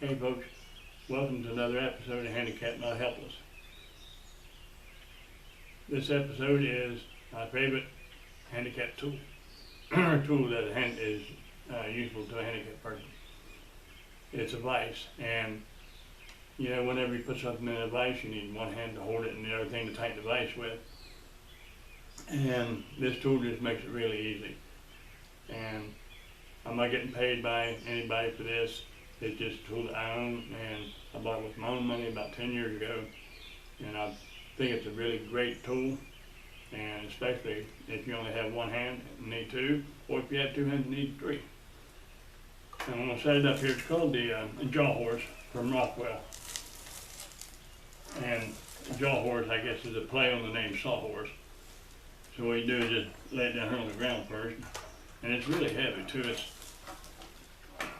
Hey folks, welcome to another episode of Handicapped Not Helpless. This episode is my favorite handicap tool, or tool that is useful to a handicapped person. It's a vise, and whenever you put something in a vise, you need one hand to hold it and the other thing to tighten the vise with. And this tool just makes it really easy. And I'm not getting paid by anybody for this. It's just a tool that I own, and I bought it with my own money about 10 years ago. And I think it's a really great tool, and especially if you only have one hand and need two, or if you have two hands and need three. And I'm going to set it up here. It's called the Jaw Horse from Rockwell. And Jaw Horse, I guess, is a play on the name Sawhorse. So what you do is just lay it down here on the ground first. And it's really heavy too.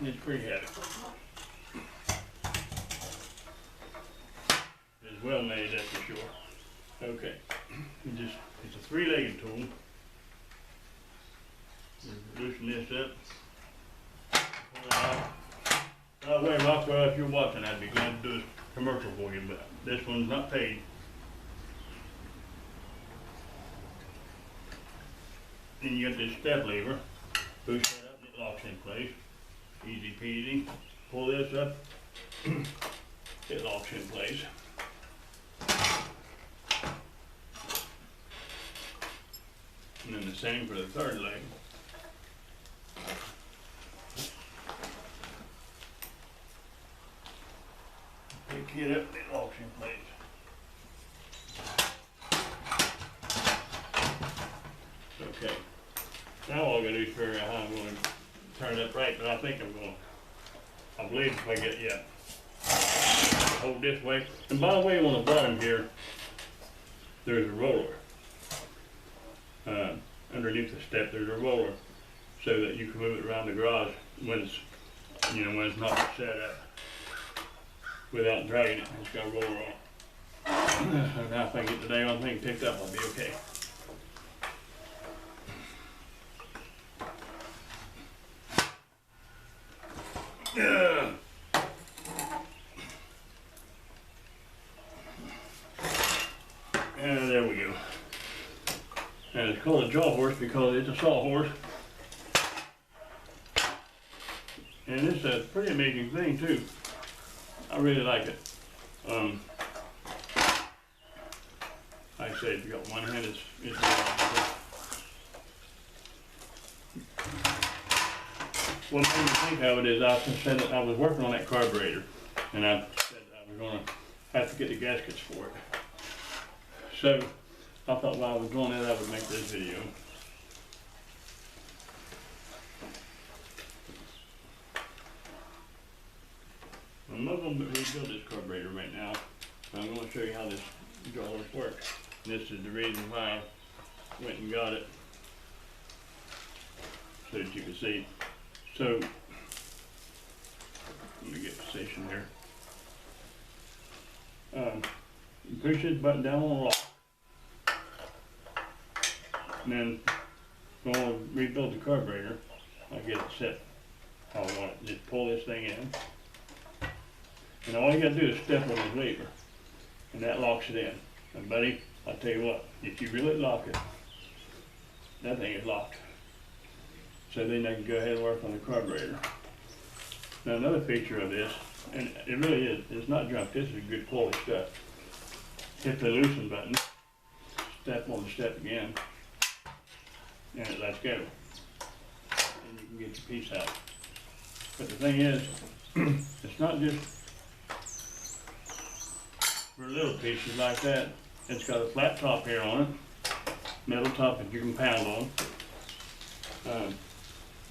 It's pretty heavy. It's well made, that's for sure. Okay, it's a three-legged tool. Loosen this up. Pull it out. By the way, Rockwell, if you're watching, I'd be glad to do a commercial for you, but this one's not paid. Then you got this step lever. Push that up and it locks in place. Easy peasy. Pull this up, it locks in place. And then the same for the third leg. Pick it up and it locks in place. Okay. Now all I gotta do is figure out how I'm going to turn it up right, but I believe if I get, hold this way. And by the way, on the bottom here, there's a roller. Underneath the step, there's a roller so that you can move it around the garage when it's not set up without dragging it. It's got a roller on it. So now if I get the dang thing picked up, I'll be okay. And there we go. And it's called a Jaw Horse because it's a sawhorse. And it's a pretty amazing thing too. I really like it. Like I said, if you got one hand, it's really what made me think of it is I was working on that carburetor, and I said I was going to have to get the gaskets for it. So I thought while I was doing that, I would make this video. I'm not going to rebuild this carburetor right now. I'm going to show you how this Jaw Horse works. And this is the reason why I went and got it, so that you can see. So, let me get position here. You push this button down on the lock, and then I'm going to rebuild the carburetor. I'll get it set how I want it. Just pull this thing in, and all you got to do is step on this lever, and that locks it in. And buddy, I'll tell you what, if you really lock it, that thing is locked. So then I can go ahead and work on the carburetor. Now another feature of this, and it really is, it's not junk, this is good quality stuff. Hit the loosen button, step on the step again, and it lets go. And you can get your piece out. But the thing is, it's not just for little pieces like that. It's got a flat top here on it, metal top that you can pound on.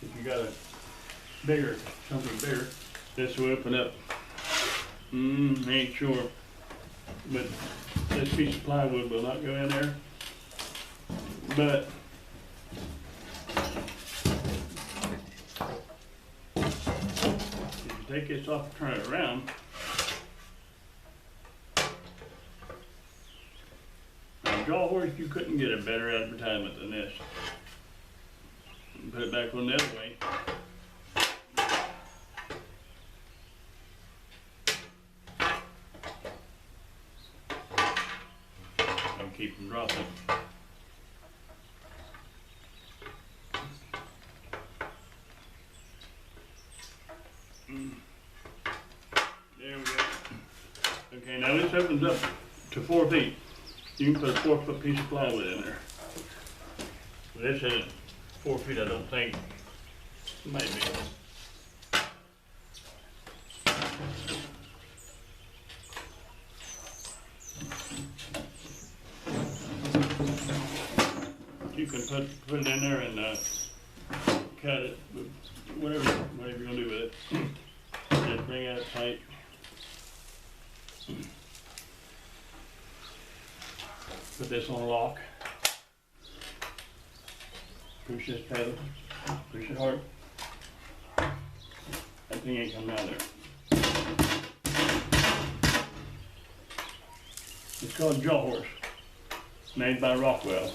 If you got something bigger, this will open up. Ain't sure, but this piece of plywood will not go in there. But if you take this off and turn it around, Jaw Horse, you couldn't get a better advertisement than this. Put it back on the other way. keep from dropping. There we go. Okay, now this opens up to 4 feet. You can put a 4-foot piece of plywood in there. This isn't 4 feet, I don't think. Maybe. You can put it in there and cut it, whatever you're gonna do with it. Just bring it up tight. Put this on a lock. Push this pedal. Push it hard. That thing ain't coming out of there. It's called Jaw Horse, made by Rockwell.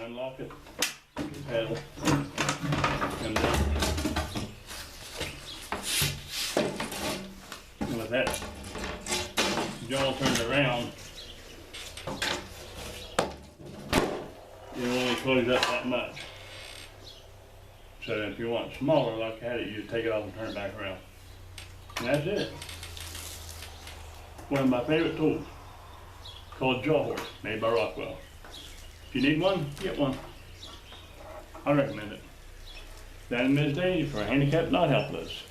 Unlock it, pedal, and with that jaw turned around, it only closes up that much. So if you want smaller like that, you take it off and turn it back around. And that's it. One of my favorite tools, called Jaw Horse, made by Rockwell. If you need one, get one. I recommend it. That is Ms. Daisy for Handicapped Not Helpless.